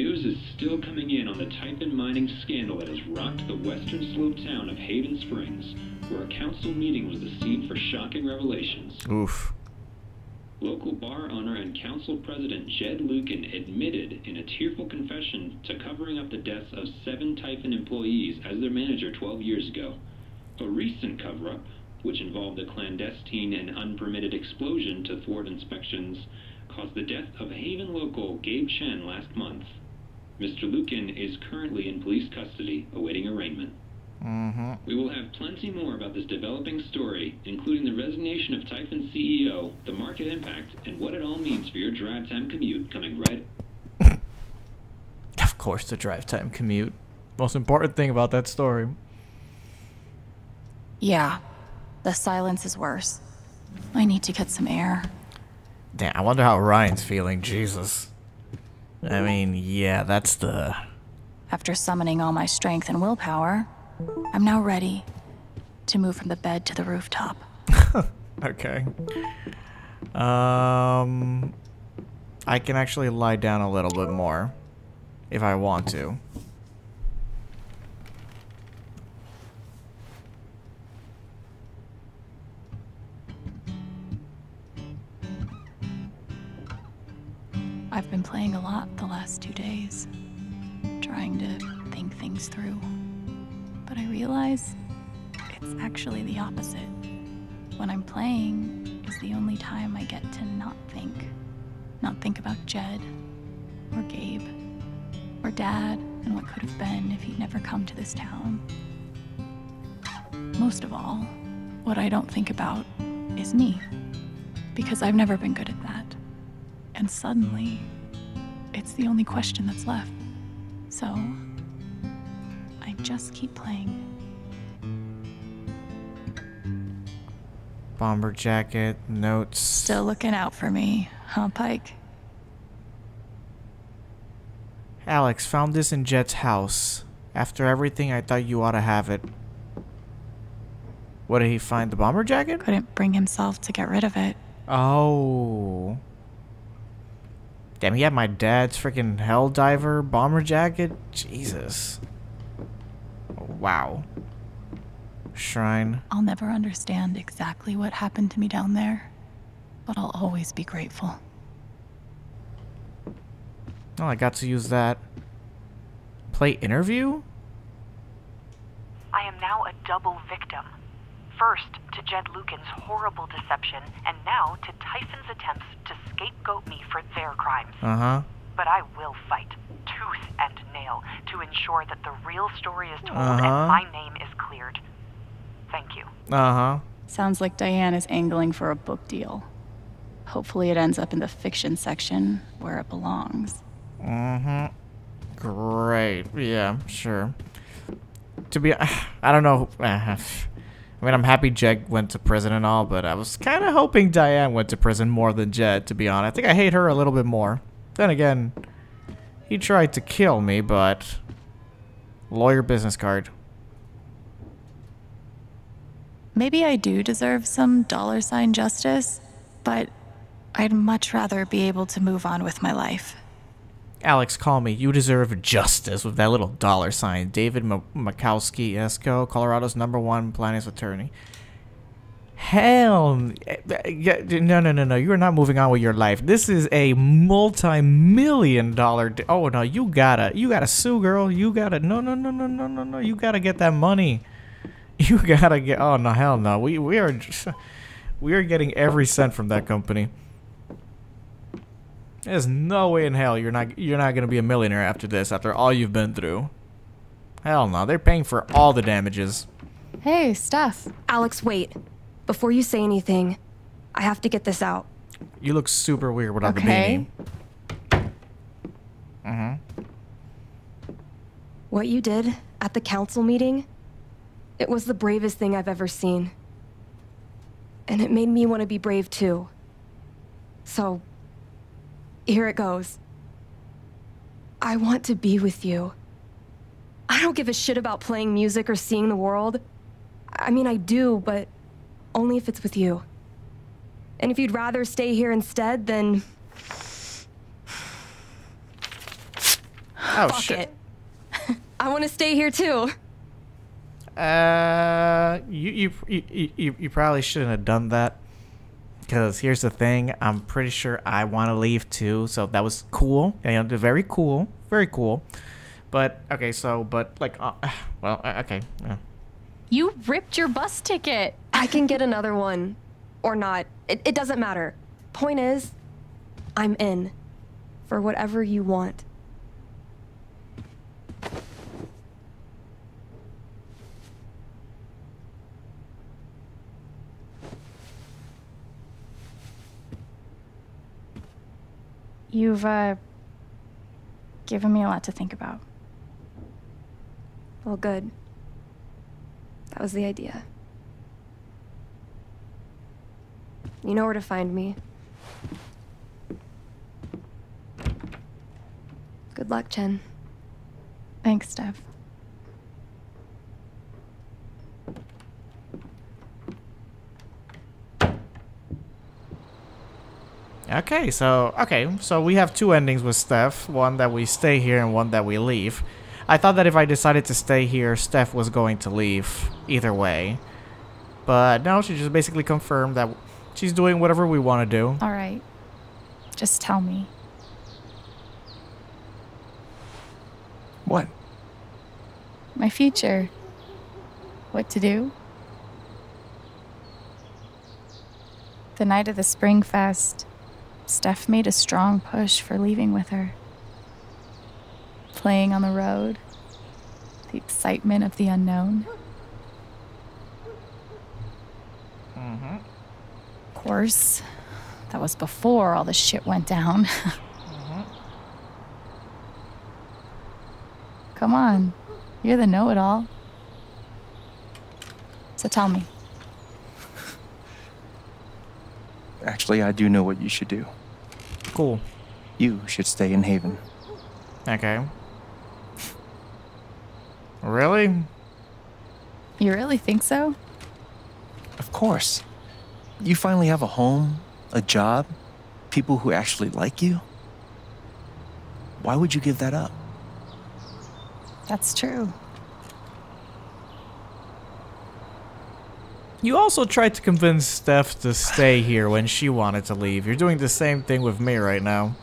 News is still coming in on the Typhon mining scandal that has rocked the western slope town of Haven Springs, where a council meeting was the scene for shocking revelations. Oof. Local bar owner and council president Jed Lucan admitted in a tearful confession to covering up the deaths of 7 Typhon employees as their manager 12 years ago. A recent cover-up, which involved a clandestine and unpermitted explosion to thwart inspections, caused the death of Haven local Gabe Chen last month. Mr. Lucan is currently in police custody, awaiting arraignment. We will have plenty more about this developing story, including the resignation of Typhon CEO, the market impact, and what it all means for your drive time commute coming right... Of course, the drive time commute. Most important thing about that story. Yeah, the silence is worse. I need to get some air. Damn, I wonder how Ryan's feeling. Jesus. I mean, yeah, that's the... After summoning all my strength and willpower, I'm now ready to move from the bed to the rooftop. Okay. I can actually lie down a little bit more if I want to. I've been playing a lot the last 2 days, trying to think things through. But I realize it's actually the opposite. When I'm playing is the only time I get to not think. Not think about Jed, or Gabe, or Dad, and what could have been if he'd never come to this town. Most of all, what I don't think about is me, because I've never been good at that. And suddenly, it's the only question that's left. So, I just keep playing. Bomber jacket, notes. Still looking out for me, huh, Pike? Alex, found this in Jed's house. After everything, I thought you ought to have it. What, did he find the bomber jacket? Couldn't bring himself to get rid of it. Oh. Damn, he had my dad's freaking Helldiver bomber jacket? Jesus. Wow. Shrine. I'll never understand exactly what happened to me down there, but I'll always be grateful. Oh, I got to use that. Play interview? I am now a double victim. First, to Jed Lucan's horrible deception, and now to Typhon's attempts to scapegoat me for their crimes. But I will fight, tooth and nail, to ensure that the real story is told and my name is cleared. Thank you. Sounds like Diane is angling for a book deal. Hopefully it ends up in the fiction section, where it belongs. Great. Yeah, sure. To be... I don't know... I mean, I'm happy Jed went to prison and all, but I was kind of hoping Diane went to prison more than Jed, to be honest. I think I hate her a little bit more. Then again, he tried to kill me, but... Lawyer business card. Maybe I do deserve some $ justice, but I'd much rather be able to move on with my life. Alex, call me. You deserve justice with that little $. David Makowski, Esco, Colorado's #1 plaintiff's attorney. Hell, no. You are not moving on with your life. This is a multi-million-dollar. Oh no, you gotta sue, girl. You gotta no. You gotta get that money. You gotta get. Oh no, hell no. We are getting every cent from that company. There's no way in hell you're not gonna be a millionaire after this, after all you've been through. Hell no, they're paying for all the damages. Hey, Steph. Alex, wait. Before you say anything, I have to get this out. You look super weird without the beanie. What you did at the council meeting, it was the bravest thing I've ever seen. And it made me want to be brave too. So, here it goes. I want to be with you. I don't give a shit about playing music or seeing the world. I mean, I do, but only if it's with you. And if you'd rather stay here instead, then... Oh, Fuck shit. it. I want to stay here too. You probably shouldn't have done that. Because here's the thing, I'm pretty sure I want to leave too. So that was cool. You know, very cool. Very cool. But, okay, so, but, like, well, okay. Yeah. You ripped your bus ticket. I can get another one. Or not. It doesn't matter. Point is, I'm in. For whatever you want. You've, given me a lot to think about. Well, good. That was the idea. You know where to find me. Good luck, Chen. Thanks, Steph. Okay, so we have two endings with Steph. One that we stay here and one that we leave. I thought that if I decided to stay here, Steph was going to leave either way. But no, she just basically confirmed that she's doing whatever we want to do. All right. Just tell me. What? My future. What to do? The night of the Spring Fest, Steph made a strong push for leaving with her. Playing on the road, the excitement of the unknown. Of course, that was before all the shit went down. Come on, you're the know-it-all. So tell me. Actually, I do know what you should do. Cool. You should stay in Haven. Okay. Really? You really think so? Of course. You finally have a home, a job, people who actually like you. Why would you give that up? That's true. You also tried to convince Steph to stay here when she wanted to leave. You're doing the same thing with me right now.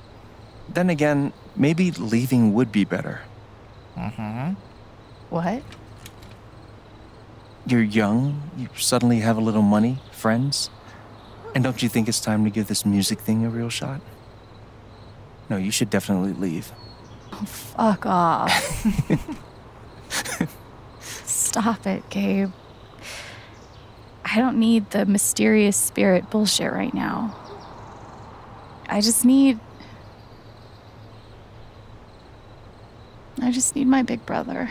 Then again, maybe leaving would be better. What? You're young, you suddenly have a little money, friends. And don't you think it's time to give this music thing a real shot? No, you should definitely leave. Oh, fuck off. Stop it, Gabe. I don't need the mysterious spirit bullshit right now. I just need my big brother.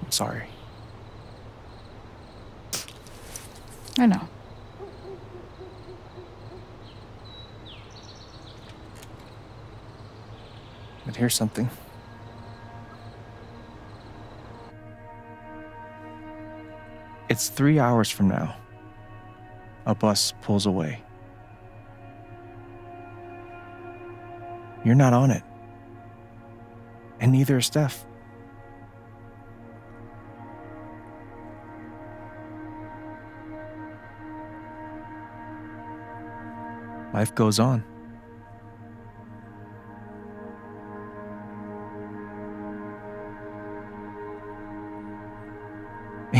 I'm sorry. I know. But here's something. It's 3 hours from now. A bus pulls away. You're not on it. And neither is Steph. Life goes on.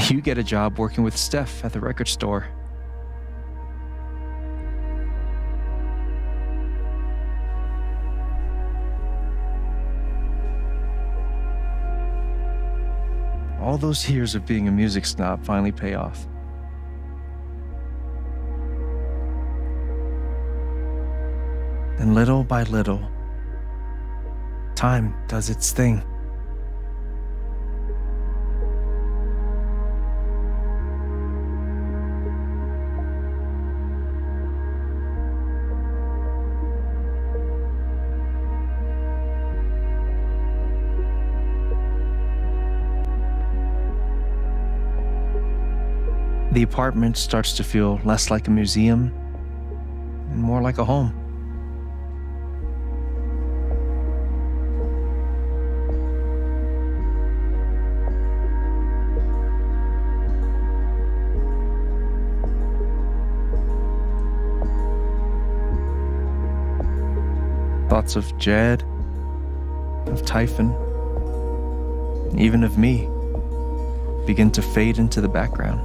You get a job working with Steph at the record store. All those years of being a music snob finally pay off. And little by little, time does its thing. The apartment starts to feel less like a museum and more like a home. Thoughts of Jed, of Typhon, and even of me begin to fade into the background.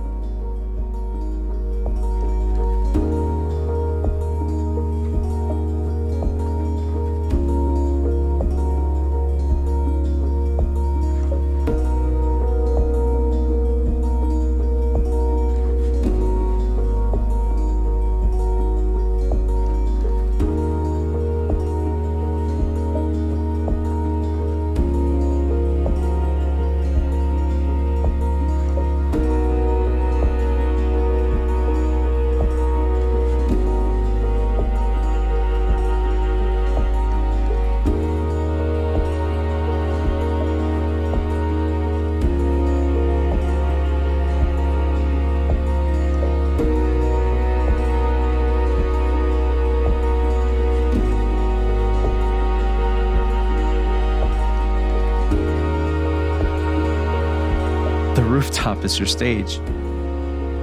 The rooftop is your stage.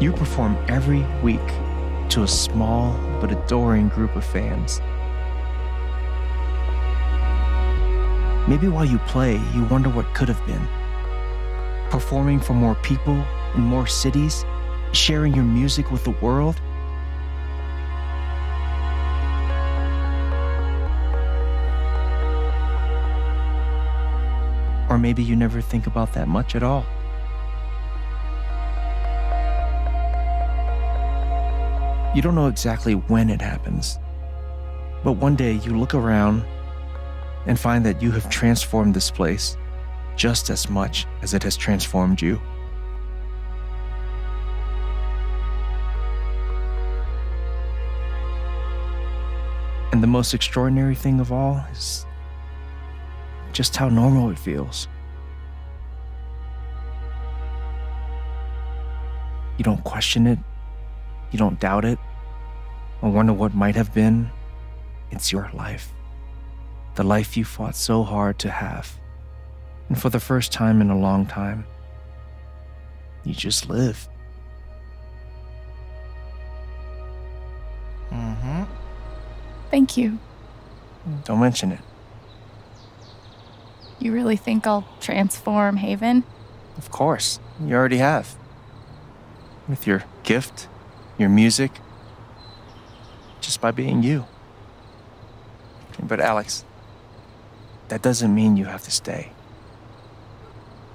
You perform every week to a small but adoring group of fans. Maybe while you play, you wonder what could have been. Performing for more people in more cities, sharing your music with the world. Or maybe you never think about that much at all. You don't know exactly when it happens, but one day you look around and find that you have transformed this place just as much as it has transformed you. And the most extraordinary thing of all is just how normal it feels. You don't question it. You don't doubt it or wonder what might have been. It's your life. The life you fought so hard to have. And for the first time in a long time, you just live. Thank you. Don't mention it. You really think I'll transform Haven? Of course, you already have. With your gift, your music, just by being you. But Alex, that doesn't mean you have to stay.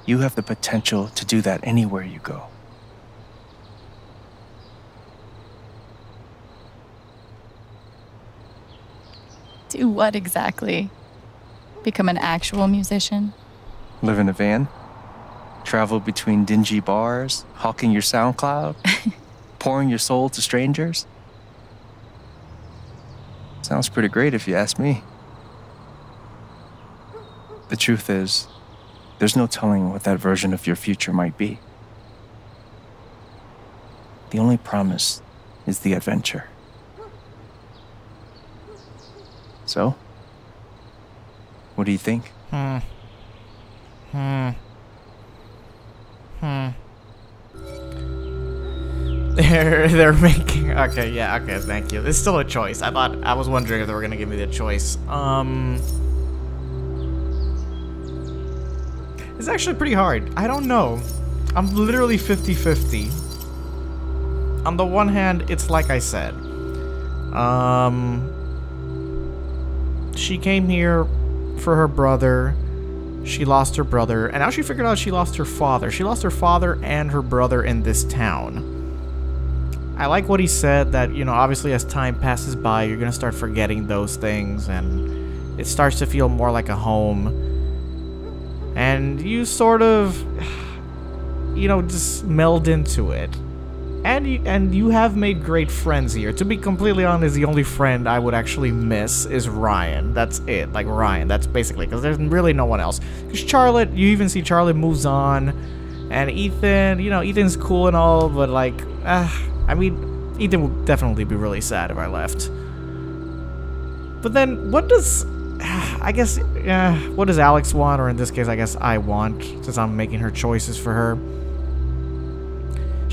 You have the potential to do that anywhere you go. Do what exactly? Become an actual musician? Live in a van, travel between dingy bars, hawking your SoundCloud, pouring your soul to strangers. Sounds pretty great if you ask me. The truth is, there's no telling what that version of your future might be. The only promise is the adventure. So, what do you think? They're making... Okay, yeah, okay, thank you. It's still a choice. I was wondering if they were gonna give me the choice. It's actually pretty hard. I don't know. I'm literally 50-50. On the one hand, it's like I said. She came here for her brother. She lost her brother, and now she figured out she lost her father. She lost her father and her brother in this town. I like what he said, that, you know, obviously as time passes by, you're gonna start forgetting those things, and it starts to feel more like a home. And you sort of, you know, just meld into it. And you have made great friends here. To be completely honest, the only friend I would actually miss is Ryan. That's it. Like, Ryan. That's basically, because there's really no one else. Because Charlotte, you even see Charlotte moves on. And Ethan, you know, Ethan's cool and all, but like, I mean, Ethan would definitely be really sad if I left. But then, what does, I guess, what does Alex want? Or in this case, I guess I want, since I'm making her choices for her.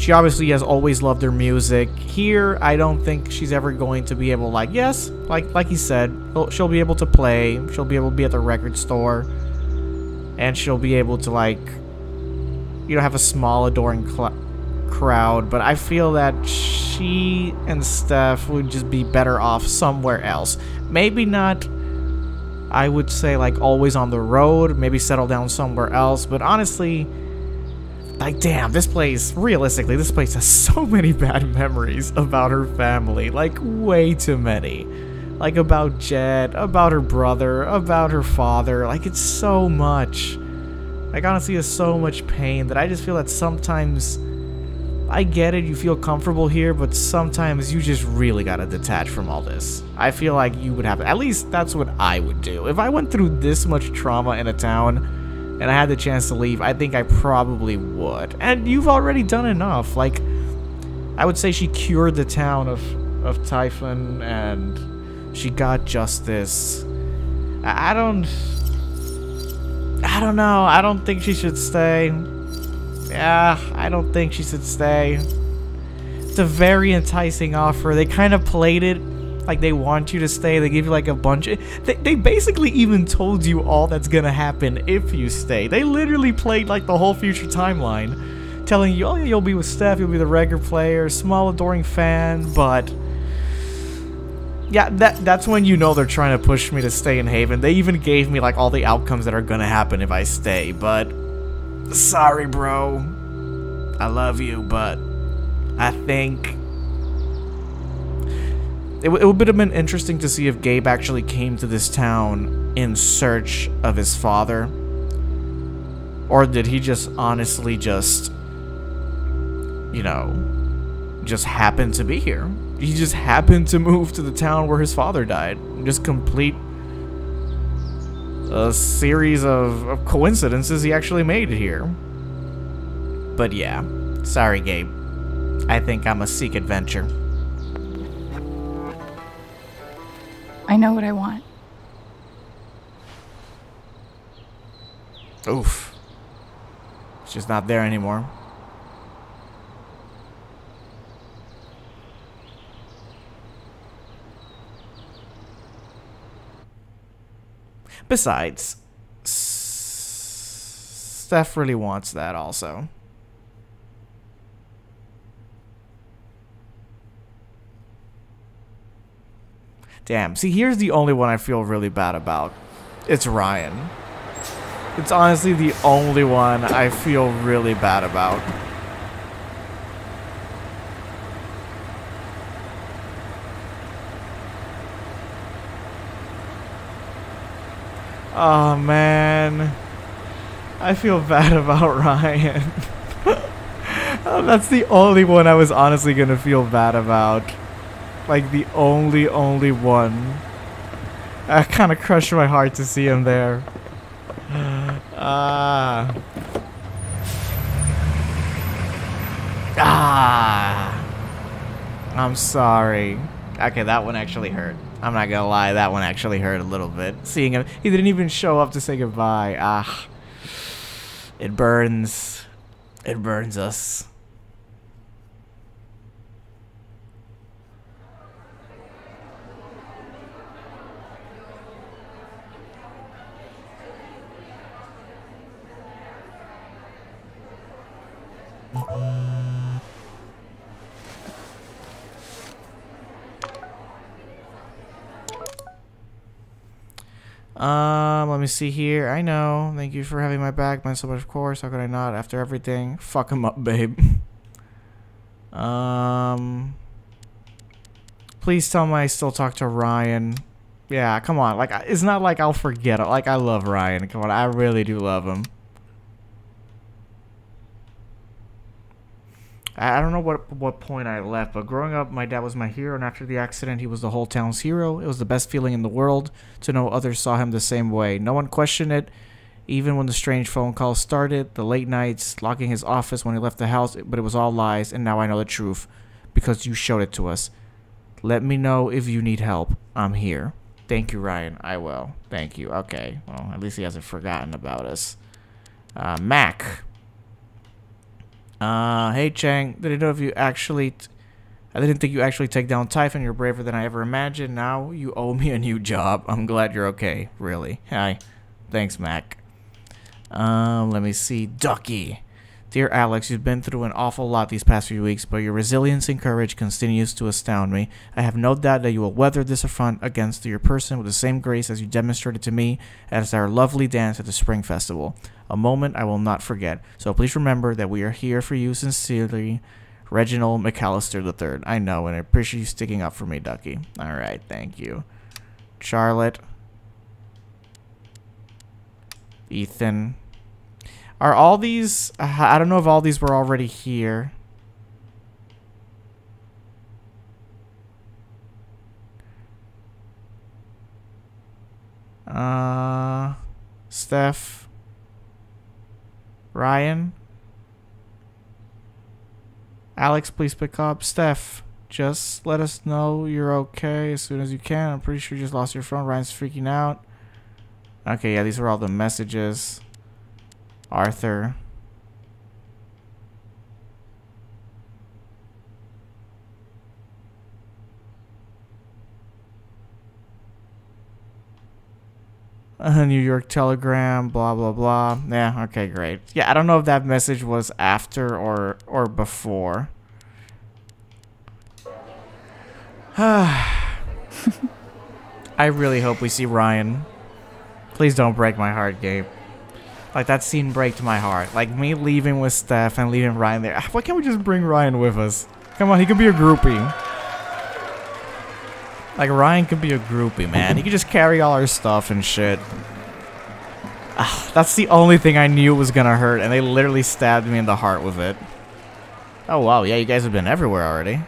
She obviously has always loved her music. Here, I don't think she's ever going to be able, like, yes, like he said, she'll be able to play, she'll be able to be at the record store, and she'll be able to, like, you know, have a small, adoring crowd, but I feel that she and Steph would just be better off somewhere else. Maybe not, I would say, like, always on the road, maybe settle down somewhere else, but honestly, like, damn, this place, realistically, this place has so many bad memories about her family. Like, way too many. Like, about Jed, about her brother, about her father. Like, it's so much. Like, honestly, it's so much pain that I just feel that sometimes, I get it, you feel comfortable here, but sometimes you just really gotta detach from all this. I feel like you would have, at least that's what I would do. If I went through this much trauma in a town, and I had the chance to leave, I think I probably would. And you've already done enough. Like, I would say she cured the town of Typhon, and she got justice. I don't know. I don't think she should stay. Yeah, I don't think she should stay. It's a very enticing offer. They kind of played it like they want you to stay. They give you like a bunch of, they basically even told you all that's gonna happen if you stay. They literally played like the whole future timeline, telling you, oh yeah, you'll be with Steph, you'll be the record player, small adoring fan, but yeah, that's when you know they're trying to push me to stay in Haven. They even gave me like all the outcomes that are gonna happen if I stay, but sorry bro, I love you, but I think it would have been interesting to see if Gabe actually came to this town in search of his father. Or did he just honestly just, you know, just happen to be here? He just happened to move to the town where his father died. Just complete a series of coincidences he actually made it here. But yeah, sorry Gabe. I think I'm a seek adventure. I know what I want. Oof. It's just not there anymore. Besides, Steph really wants that also. Damn. See, here's the only one I feel really bad about. It's Ryan. It's honestly the only one I feel really bad about. Oh, man. I feel bad about Ryan. Oh, that's the only one I was honestly gonna feel bad about. Like, the only one. I kind of crushed my heart to see him there. I'm sorry. Okay, that one actually hurt. I'm not gonna lie, that one actually hurt a little bit. Seeing him, he didn't even show up to say goodbye. It burns. It burns us. Let me see here. I know. Thank you for having my back. Meant so much, of course. How could I not? After everything. Fuck him up, babe. Please tell me I still talk to Ryan. Yeah, come on. Like, it's not like I'll forget it. Like, I love Ryan. Come on, I really do love him. I don't know what point I left, but growing up, my dad was my hero, and after the accident, he was the whole town's hero. It was the best feeling in the world to know others saw him the same way. No one questioned it, even when the strange phone calls started, the late nights, locking his office when he left the house, but it was all lies, and now I know the truth, because you showed it to us. Let me know if you need help. I'm here. Thank you, Ryan. I will. Thank you. Okay. Well, at least he hasn't forgotten about us. Mac. Hey Chang, didn't know if you actually... I didn't think you actually take down Typhon. You're braver than I ever imagined. Now you owe me a new job. I'm glad you're okay. Really. Hi. Thanks, Mac. Let me see. Ducky. Dear Alex, you've been through an awful lot these past few weeks, but your resilience and courage continues to astound me. I have no doubt that you will weather this affront against your person with the same grace as you demonstrated to me at our lovely dance at the Spring Festival. A moment I will not forget. So please remember that we are here for you sincerely, Reginald McAllister III. I know, and I appreciate you sticking up for me, Ducky. Alright, thank you. Charlotte. Ethan. Are all these... I don't know if all these were already here. Steph. Ryan. Alex, please pick up. Steph, just let us know you're okay as soon as you can. I'm pretty sure you just lost your phone. Ryan's freaking out. Okay, yeah, these were all the messages. Arthur. New York Telegram, blah, blah, blah. Yeah, okay, great. Yeah, I don't know if that message was after or before. I really hope we see Ryan. Please don't break my heart, Gabe. Like, that scene breaks my heart. Like, me leaving with Steph and leaving Ryan there. Why can't we just bring Ryan with us? Come on, he could be a groupie. Like, Ryan could be a groupie, man. He could just carry all our stuff and shit. That's the only thing I knew was gonna hurt, and they literally stabbed me in the heart with it. Oh, wow. Yeah, you guys have been everywhere already.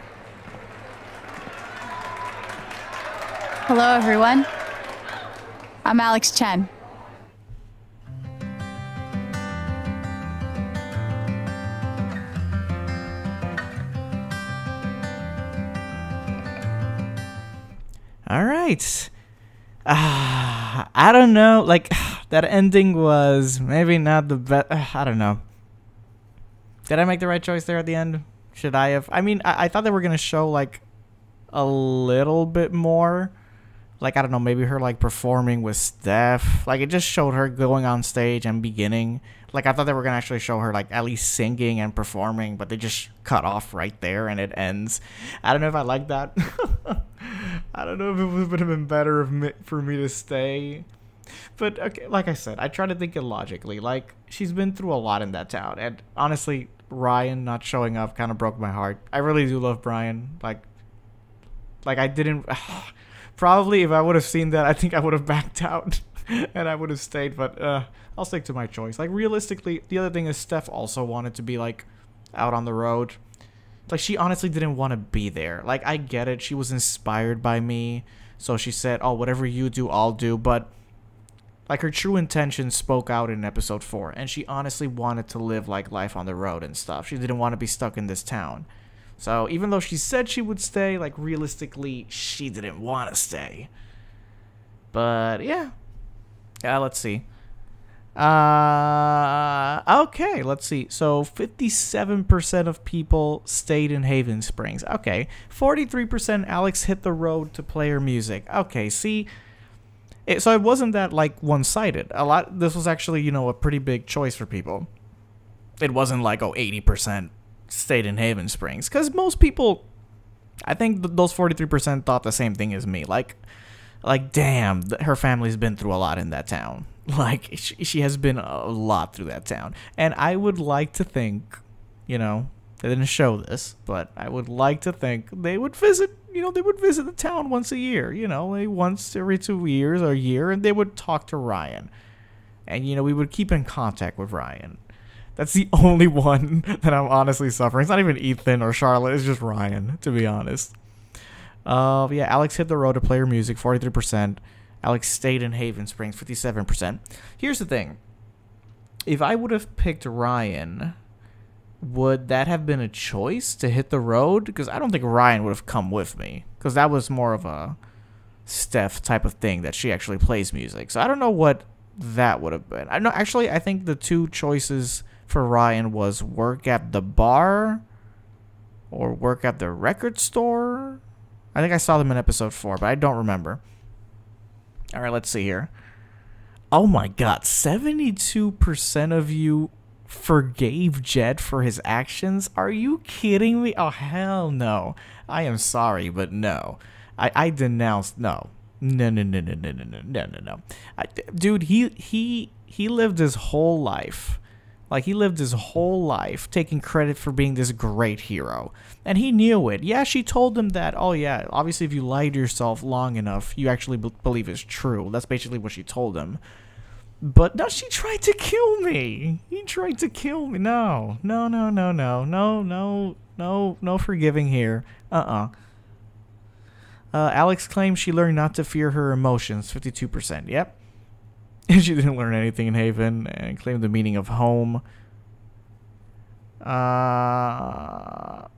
Hello, everyone. I'm Alex Chen. All right. I don't know. Like, that ending was maybe not the best. I don't know. Did I make the right choice there at the end? Should I have? I mean, I thought they were going to show, like, a little bit more. Like, I don't know, maybe her, like, performing with Steph. Like, it just showed her going on stage and beginning. Like, I thought they were going to actually show her, like, at least singing and performing, but they just cut off right there and it ends. I don't know if I like that. I don't know if it would have been better for me to stay. But, okay, like I said, I try to think it logically. Like, she's been through a lot in that town. And, honestly, Ryan not showing up kind of broke my heart. I really do love Brian. Like I didn't... Probably if I would have seen that, I think I would have backed out and I would have stayed, but I'll stick to my choice. Like, realistically, the other thing is Steph also wanted to be, like, out on the road. Like, she honestly didn't want to be there. Like, I get it. She was inspired by me, so she said, oh, whatever you do, I'll do. But, like, her true intentions spoke out in episode 4, and she honestly wanted to live, like, life on the road and stuff. She didn't want to be stuck in this town. So, even though she said she would stay, like, realistically, she didn't want to stay. But, yeah. Let's see. Okay, let's see. So, 57% of people stayed in Haven Springs. Okay. 43% Alex hit the road to play her music. Okay, see. So, it wasn't that, like, one-sided. This was actually, you know, a pretty big choice for people. It wasn't like, oh, 80% stayed in Haven Springs, because most people, I think those 43% thought the same thing as me. Like damn, her family's been through a lot in that town. Like, she has been a lot through that town, and I would like to think, you know, they didn't show this, but I would like to think they would visit, you know, they would visit the town once a year, you know, like once every 2 years or a year, and they would talk to Ryan, and, you know, we would keep in contact with Ryan. That's the only one that I'm honestly suffering. It's not even Ethan or Charlotte. It's just Ryan, to be honest. Yeah, Alex hit the road to play her music, 43%. Alex stayed in Haven Springs, 57%. Here's the thing. If I would have picked Ryan, would that have been a choice to hit the road? Because I don't think Ryan would have come with me. Because that was more of a Steph type of thing, that she actually plays music. So I don't know what that would have been. I think the two choices for Ryan was work at the bar or work at the record store. I think I saw them in episode 4, but I don't remember. All right, let's see here. Oh my god, 72% of you forgave Jed for his actions? Are you kidding me? Oh, hell no. I am sorry, but no. I denounced, no. No. Dude, he lived his whole life. Like, he lived his whole life taking credit for being this great hero. And he knew it. Yeah, she told him that, oh yeah, obviously if you lie to yourself long enough, you actually believe it's true. That's basically what she told him. But no, she tried to kill me. He tried to kill me. No forgiving here. Alex claims she learned not to fear her emotions. 52%. Yep. She didn't learn anything in Haven and claimed the meaning of home.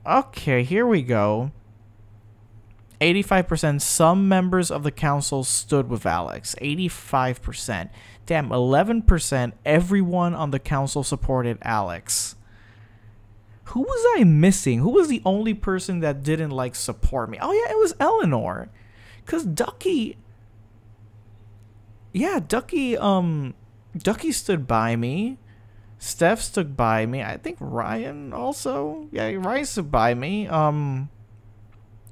Okay, here we go. 85%. Some members of the council stood with Alex. 85%. Damn, 11%. Everyone on the council supported Alex. Who was I missing? Who was the only person that didn't, like, support me? Oh, yeah, it was Eleanor. Because Ducky... Yeah, Ducky stood by me. Steph stood by me. I think Ryan also. Yeah, Ryan stood by me.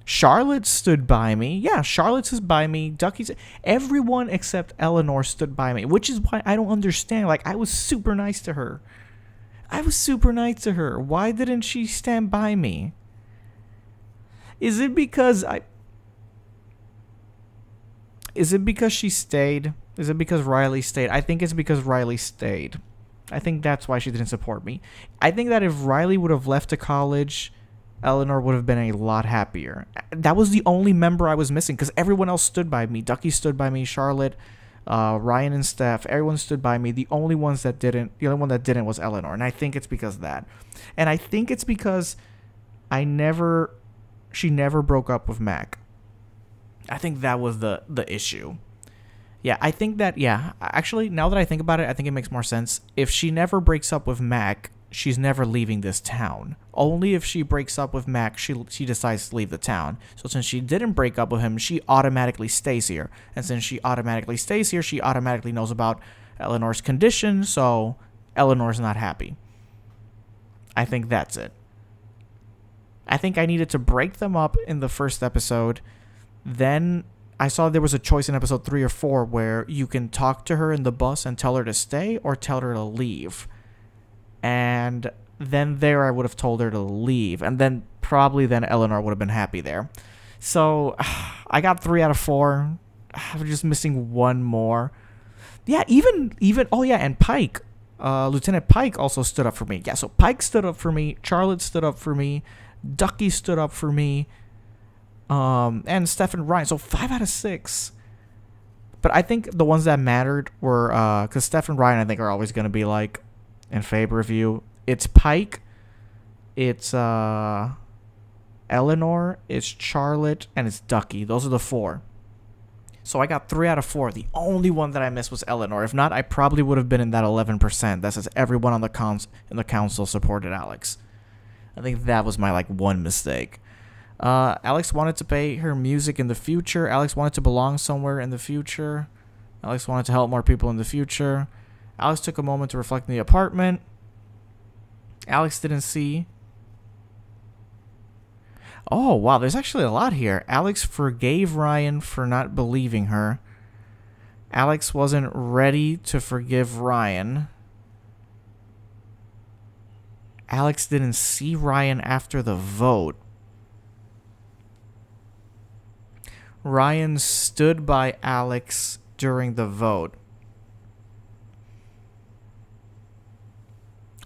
Charlotte stood by me. Yeah, Charlotte stood by me. Ducky's... Everyone except Eleanor stood by me, which is why I don't understand. Like, I was super nice to her. Why didn't she stand by me? Is it because she stayed? Is it because Riley stayed? I think it's because Riley stayed. I think that's why she didn't support me. I think that if Riley would have left to college, Eleanor would have been a lot happier. That was the only member I was missing because everyone else stood by me. Ducky stood by me. Charlotte, Ryan and Steph, everyone stood by me. The only one that didn't was Eleanor. And I think it's because of that. And I think it's because she never broke up with Mac. I think that was the issue. Yeah, I think that, yeah, actually, now that I think about it, I think it makes more sense. If she never breaks up with Mac, she's never leaving this town. Only if she breaks up with Mac, she decides to leave the town. So since she didn't break up with him, she automatically stays here. And since she automatically stays here, she automatically knows about Eleanor's condition, so Eleanor's not happy. I think that's it. I think I needed to break them up in the first episode. Then I saw there was a choice in episode 3 or 4 where you can talk to her in the bus and tell her to stay or tell her to leave. And then there I would have told her to leave. And then probably then Eleanor would have been happy there. So I got 3 out of 4. I'm just missing one more. Yeah, even oh yeah, and Pike. Lieutenant Pike also stood up for me. Yeah, so Pike stood up for me. Charlotte stood up for me. Ducky stood up for me. And Steph and Ryan. So 5 out of 6. But I think the ones that mattered were because Steph and Ryan I think are always going to be like in favor of you. It's Pike, it's Eleanor, it's Charlotte, and it's Ducky. Those are the 4. So I got 3 out of 4. The only one that I missed was Eleanor. If not, I probably would have been in that 11% that says everyone on the council supported Alex. I think that was my one mistake. Alex wanted to pay her music in the future. Alex wanted to belong somewhere in the future. Alex wanted to help more people in the future. Alex took a moment to reflect in the apartment. Alex didn't see. Oh, wow, there's actually a lot here. Alex forgave Ryan for not believing her. Alex wasn't ready to forgive Ryan. Alex didn't see Ryan after the vote. Ryan stood by Alex during the vote.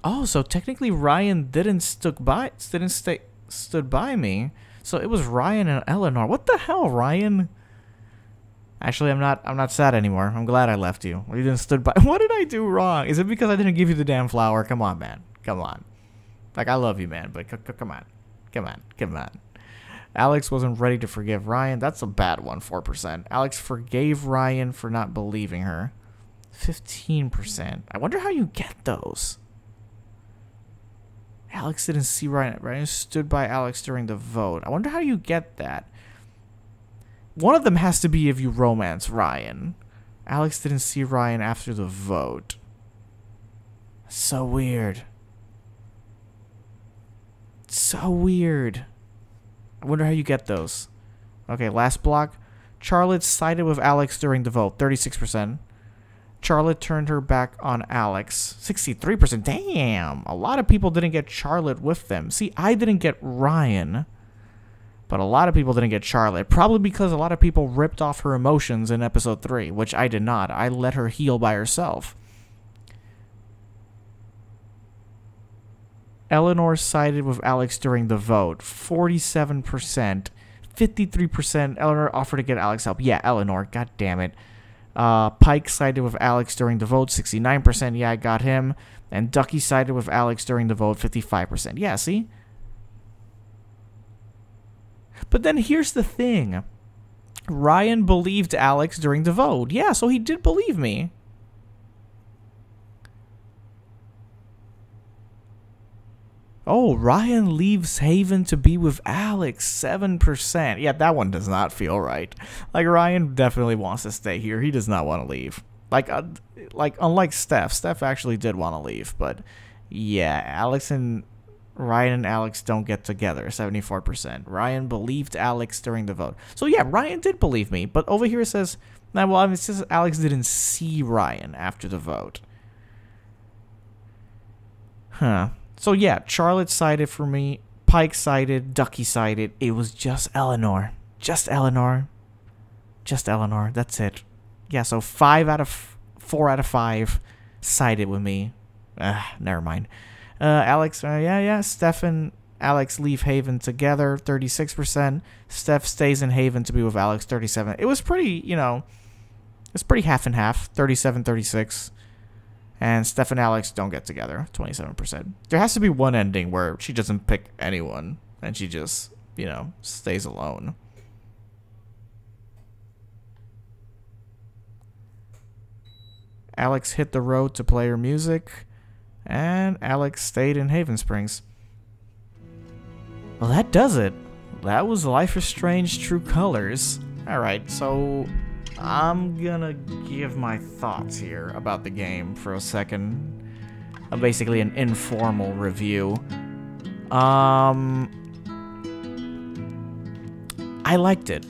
Oh, so technically Ryan stood by me. So it was Ryan and Eleanor. What the hell, Ryan? Actually, I'm not sad anymore. I'm glad I left you. You didn't stood by. What did I do wrong? Is it because I didn't give you the damn flower? Come on, man. Come on. I love you, man, but come on. Come on. Alex wasn't ready to forgive Ryan. That's a bad one, 4%. Alex forgave Ryan for not believing her. 15%. I wonder how you get those. Alex didn't see Ryan. Ryan stood by Alex during the vote. I wonder how you get that. One of them has to be if you romance Ryan. Alex didn't see Ryan after the vote. So weird. So weird. I wonder how you get those. Okay, last block. Charlotte sided with Alex during the vote. 36%. Charlotte turned her back on Alex. 63%. Damn. A lot of people didn't get Charlotte with them. See, I didn't get Ryan. But a lot of people didn't get Charlotte. Probably because a lot of people ripped off her emotions in episode 3. Which I did not. I let her heal by herself. Eleanor sided with Alex during the vote. 47%. 53%. Eleanor offered to get Alex help. Yeah, Eleanor. God damn it. Pike sided with Alex during the vote. 69%. Yeah, I got him. And Ducky sided with Alex during the vote. 55%. Yeah, see? But then here's the thing. Ryan believed Alex during the vote. Yeah, so he did believe me. Oh, Ryan leaves Haven to be with Alex. 7%. Yeah, that one does not feel right. Like, Ryan definitely wants to stay here. He does not want to leave. Like unlike Steph. Steph actually did want to leave. But, yeah, Ryan and Alex don't get together. 74%. Ryan believed Alex during the vote. So, yeah, Ryan did believe me. But over here it says... Now, well, it says Alex didn't see Ryan after the vote. Huh. So, yeah, Charlotte sided for me, Pike sided, Ducky sided. It was just Eleanor. Just Eleanor. Just Eleanor. That's it. Yeah, so 4 out of 5 sided with me. Never mind. Alex, yeah. Steph and Alex leave Haven together, 36%. Steph stays in Haven to be with Alex, 37%. It was pretty, it's pretty half and half, 37-36. And Steph and Alex don't get together, 27%. There has to be one ending where she doesn't pick anyone and she just, stays alone. Alex hit the road to play her music, and Alex stayed in Haven Springs. Well, that does it. That was Life is Strange True Colors. Alright, so I'm gonna give my thoughts here about the game for a second. Basically an informal review. I liked it.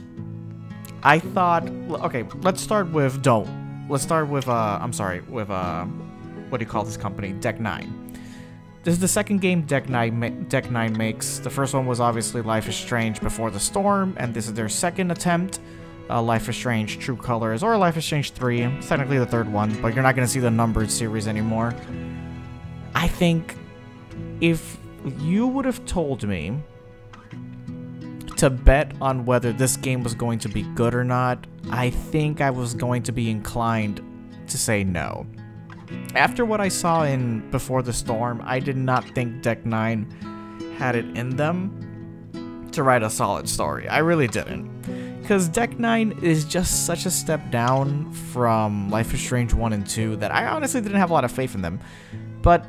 I thought... Okay, let's start with... what do you call this company? Deck 9. This is the second game Deck 9 makes. The first one was obviously Life is Strange Before the Storm, and this is their second attempt. Life is Strange True Colors, or Life is Strange 3. It's technically the third one, but you're not going to see the numbered series anymore. I think if you would have told me to bet on whether this game was going to be good or not, I think I was going to be inclined to say no. After what I saw in Before the Storm, I did not think Deck 9 had it in them to write a solid story. I really didn't. Because Deck 9 is just such a step down from Life is Strange 1 and 2 that I honestly didn't have a lot of faith in them. But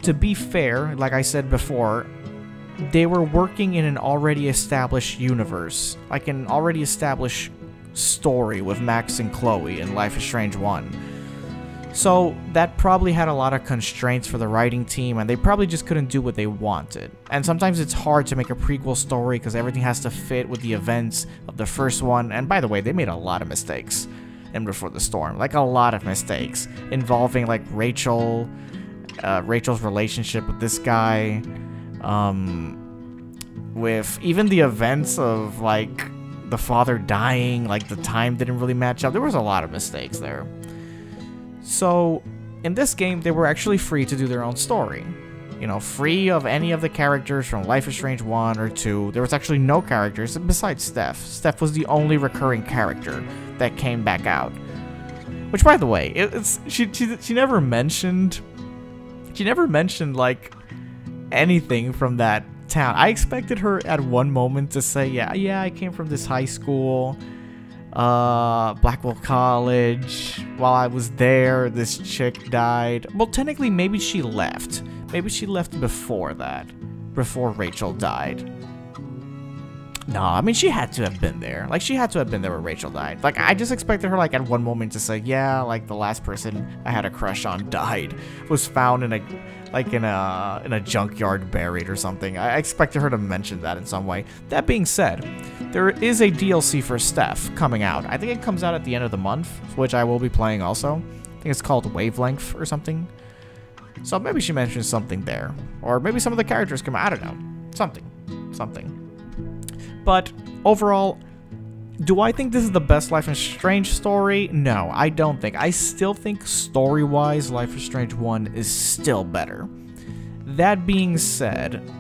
to be fair, like I said before, they were working in an already established universe. Like an already established story with Max and Chloe in Life is Strange 1. So that probably had a lot of constraints for the writing team, and they probably just couldn't do what they wanted. And sometimes it's hard to make a prequel story because everything has to fit with the events of the first one. And by the way, they made a lot of mistakes in Before the Storm. Like a lot of mistakes involving like Rachel's relationship with this guy, with even the events of like the father dying, like the time didn't really match up. There was a lot of mistakes there. So, in this game, they were actually free to do their own story. Free of any of the characters from Life is Strange 1 or 2. There was actually no characters besides Steph. Steph was the only recurring character that came back out. Which, by the way, she never mentioned... She never mentioned, like, anything from that town. I expected her at one moment to say, yeah, I came from this high school... Blackwell College. While I was there, this chick died. Well, technically, maybe she left. maybe she left before that. Before Rachel died. No, I mean, she had to have been there. Like, she had to have been there when Rachel died. Like, I just expected her, like, at one moment to say, yeah, like, the last person I had a crush on died. Was found in a, like, in a junkyard buried or something. I expected her to mention that in some way. That being said, there is a DLC for Steph coming out. I think it comes out at the end of the month, which I will be playing also. I think it's called Wavelength or something. So maybe she mentions something there. Or maybe some of the characters come out. I don't know. Something. But overall, do I think this is the best Life is Strange story? No, I don't think. I still think story-wise, Life is Strange 1 is still better. That being said,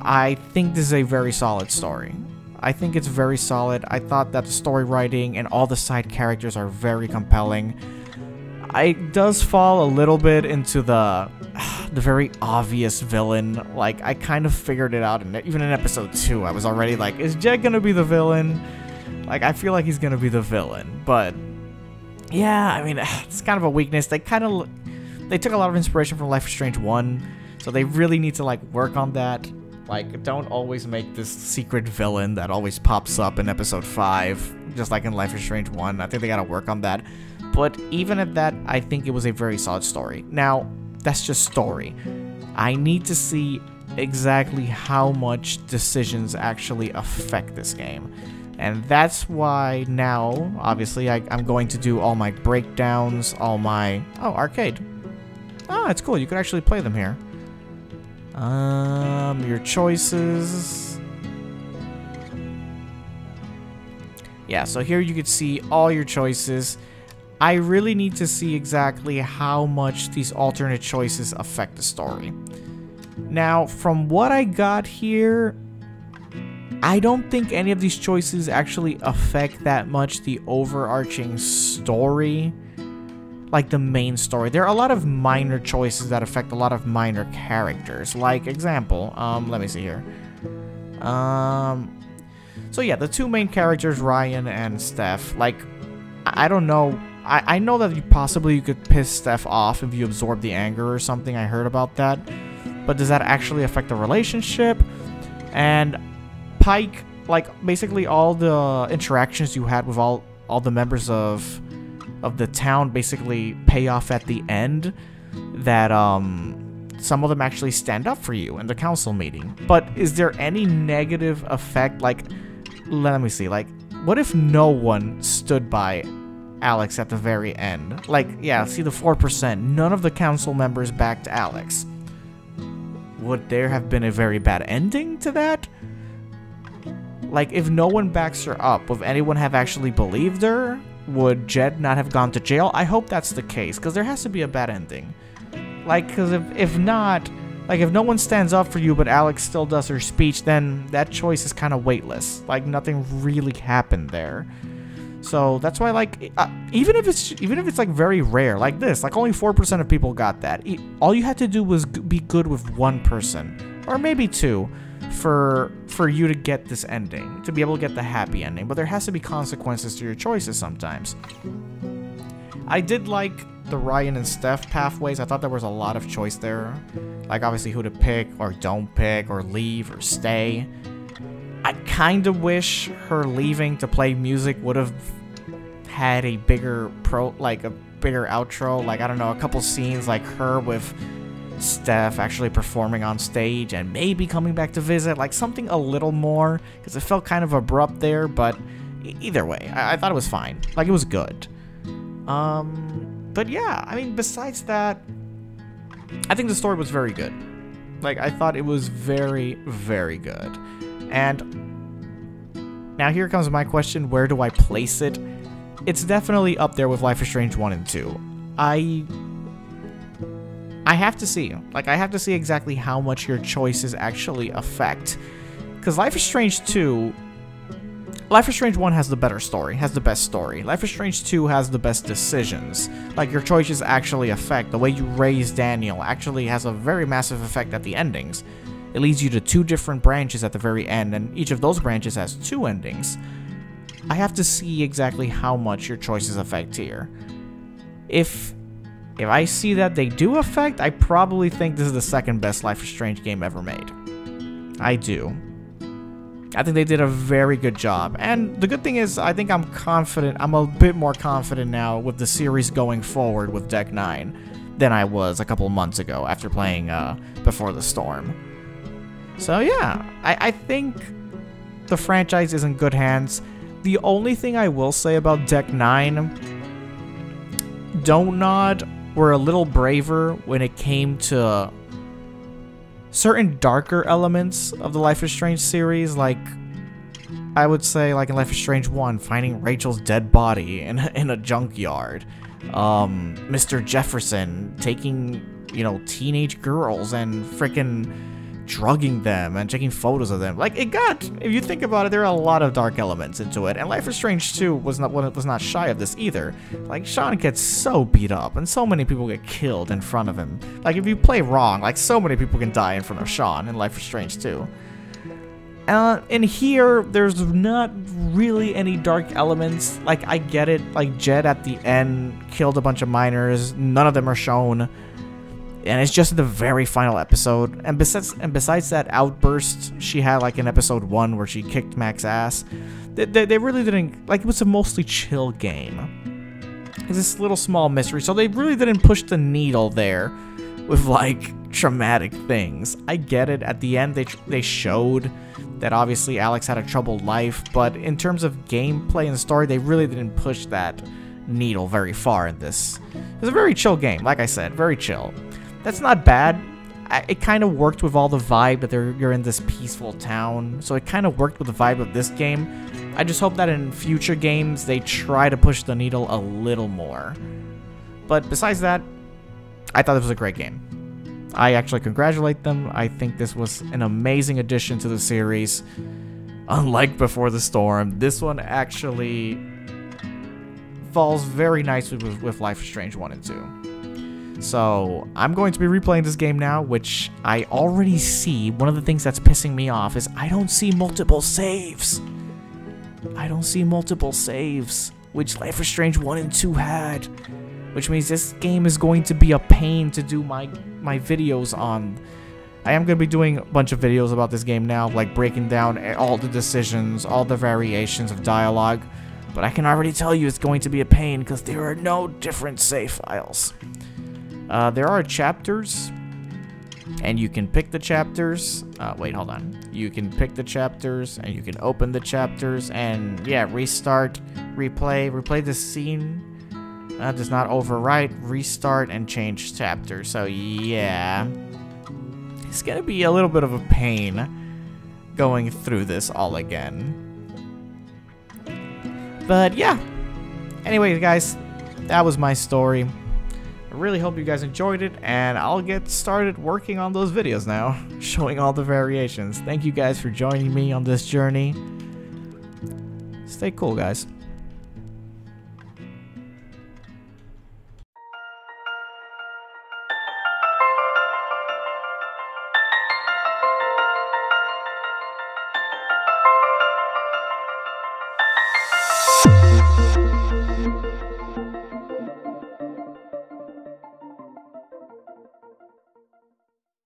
I think this is a very solid story. I think it's very solid. I thought that the story writing and all the side characters are very compelling. It does fall a little bit into the very obvious villain. Like, I kind of figured it out, and even in episode 2, I was already like, is Jed gonna be the villain? Like, I feel like he's gonna be the villain, but yeah, I mean, it's kind of a weakness. They took a lot of inspiration from Life is Strange 1, so they really need to, like, work on that. Like, don't always make this secret villain that always pops up in episode 5, just like in Life is Strange 1. I think they gotta work on that. But even at that, I think it was a very solid story. Now, that's just story. I need to see exactly how much decisions actually affect this game. And that's why now, obviously, I'm going to do all my breakdowns, all my... Oh, arcade. Oh, it's cool. You could actually play them here. Your choices. Yeah, so here you could see all your choices. I really need to see exactly how much these alternate choices affect the story. Now, from what I got here, I don't think any of these choices actually affect that much the overarching story, like the main story. There are a lot of minor choices that affect a lot of minor characters. Like, example, let me see here. So yeah, the two main characters, Ryan and Steph, like, I don't know. I know that you could piss Steph off if you absorb the anger or something. I heard about that. But does that actually affect the relationship? And Pike, like, basically all the interactions you had with all the members of the town basically pay off at the end. That some of them actually stand up for you in the council meeting. But is there any negative effect? Like, let me see. Like, what if no one stood by Alex at the very end? Like, yeah, see the 4%. None of the council members backed Alex. Would there have been a very bad ending to that? Like, if no one backs her up, would anyone have actually believed her? Would Jed not have gone to jail? I hope that's the case, because there has to be a bad ending. Like, because if not, like, if no one stands up for you but Alex still does her speech, then that choice is kind of weightless. Like, nothing really happened there. So that's why, like, even if it's like very rare, like this, like only 4% of people got that. All you had to do was be good with one person, or maybe two, for you to get this ending, to be able to get the happy ending. But there has to be consequences to your choices sometimes. I did like the Ryan and Steph pathways. I thought there was a lot of choice there, like obviously who to pick or don't pick or leave or stay. I kind of wish her leaving to play music would have had a bigger bigger outro. Like, I don't know, a couple scenes like her with Steph actually performing on stage and maybe coming back to visit, like something a little more, because it felt kind of abrupt there. But either way, I thought it was fine. Like, it was good. But yeah, I mean, besides that, I think the story was very good. Like, I thought it was very, very good. And now here comes my question, where do I place it? It's definitely up there with Life is Strange 1 and 2. I have to see. Like, I have to see exactly how much your choices actually affect. Because Life is Strange 1 has the better story, has the best story. Life is Strange 2 has the best decisions. Like, your choices actually affect. The way you raise Daniel actually has a very massive effect at the endings. It leads you to 2 different branches at the very end, and each of those branches has 2 endings. I have to see exactly how much your choices affect here. If if I see that they do affect, I probably think this is the second best Life is Strange game ever made. I do. I think they did a very good job. And the good thing is, I think I'm confident, I'm a bit more confident now with the series going forward with Deck 9 than I was a couple months ago after playing Before the Storm. So yeah, I think the franchise is in good hands. The only thing I will say about Deck 9, Don't Nod were a little braver when it came to certain darker elements of the Life is Strange series, like, I would say, like in Life is Strange 1, finding Rachel's dead body in a junkyard. Mr. Jefferson taking, you know, teenage girls and freaking drugging them and taking photos of them. Like, it got, if you think about it, there are a lot of dark elements into it, and Life is Strange 2 was not shy of this either. Like, Sean gets so beat up, and so many people get killed in front of him. Like, if you play wrong, like, so many people can die in front of Sean in Life is Strange 2. In here, there's not really any dark elements. Like, I get it, like, Jed at the end killed a bunch of miners, none of them are shown. And it's just the very final episode. And besides that outburst she had, like, in episode 1 where she kicked Mac's ass, they really didn't, like, it was a mostly chill game. It's this little small mystery, so they really didn't push the needle there with, like, traumatic things. I get it, at the end they showed that obviously Alex had a troubled life, but in terms of gameplay and story, they really didn't push that needle very far in this. It was a very chill game, like I said, very chill. That's not bad. It kind of worked with all the vibe that you're in this peaceful town, so it kind of worked with the vibe of this game. I just hope that in future games they try to push the needle a little more. But besides that, I thought this was a great game. I actually congratulate them. I think this was an amazing addition to the series. Unlike Before the Storm, this one actually falls very nicely with Life is Strange 1 and 2. So, I'm going to be replaying this game now, which I already see. One of the things that's pissing me off is I don't see multiple saves. I don't see multiple saves, which Life is Strange 1 and 2 had. Which means this game is going to be a pain to do my videos on. I am going to be doing a bunch of videos about this game now, like breaking down all the decisions, all the variations of dialogue. But I can already tell you it's going to be a pain because there are no different save files. There are chapters, and you can pick the chapters. Wait, hold on. You can pick the chapters, and you can open the chapters, and yeah, restart, replay the scene. Does not overwrite, restart, and change chapter. So yeah, it's gonna be a little bit of a pain going through this all again. But yeah, anyways guys, that was my story. I really hope you guys enjoyed it, and I'll get started working on those videos now, showing all the variations. Thank you guys for joining me on this journey. Stay cool, guys.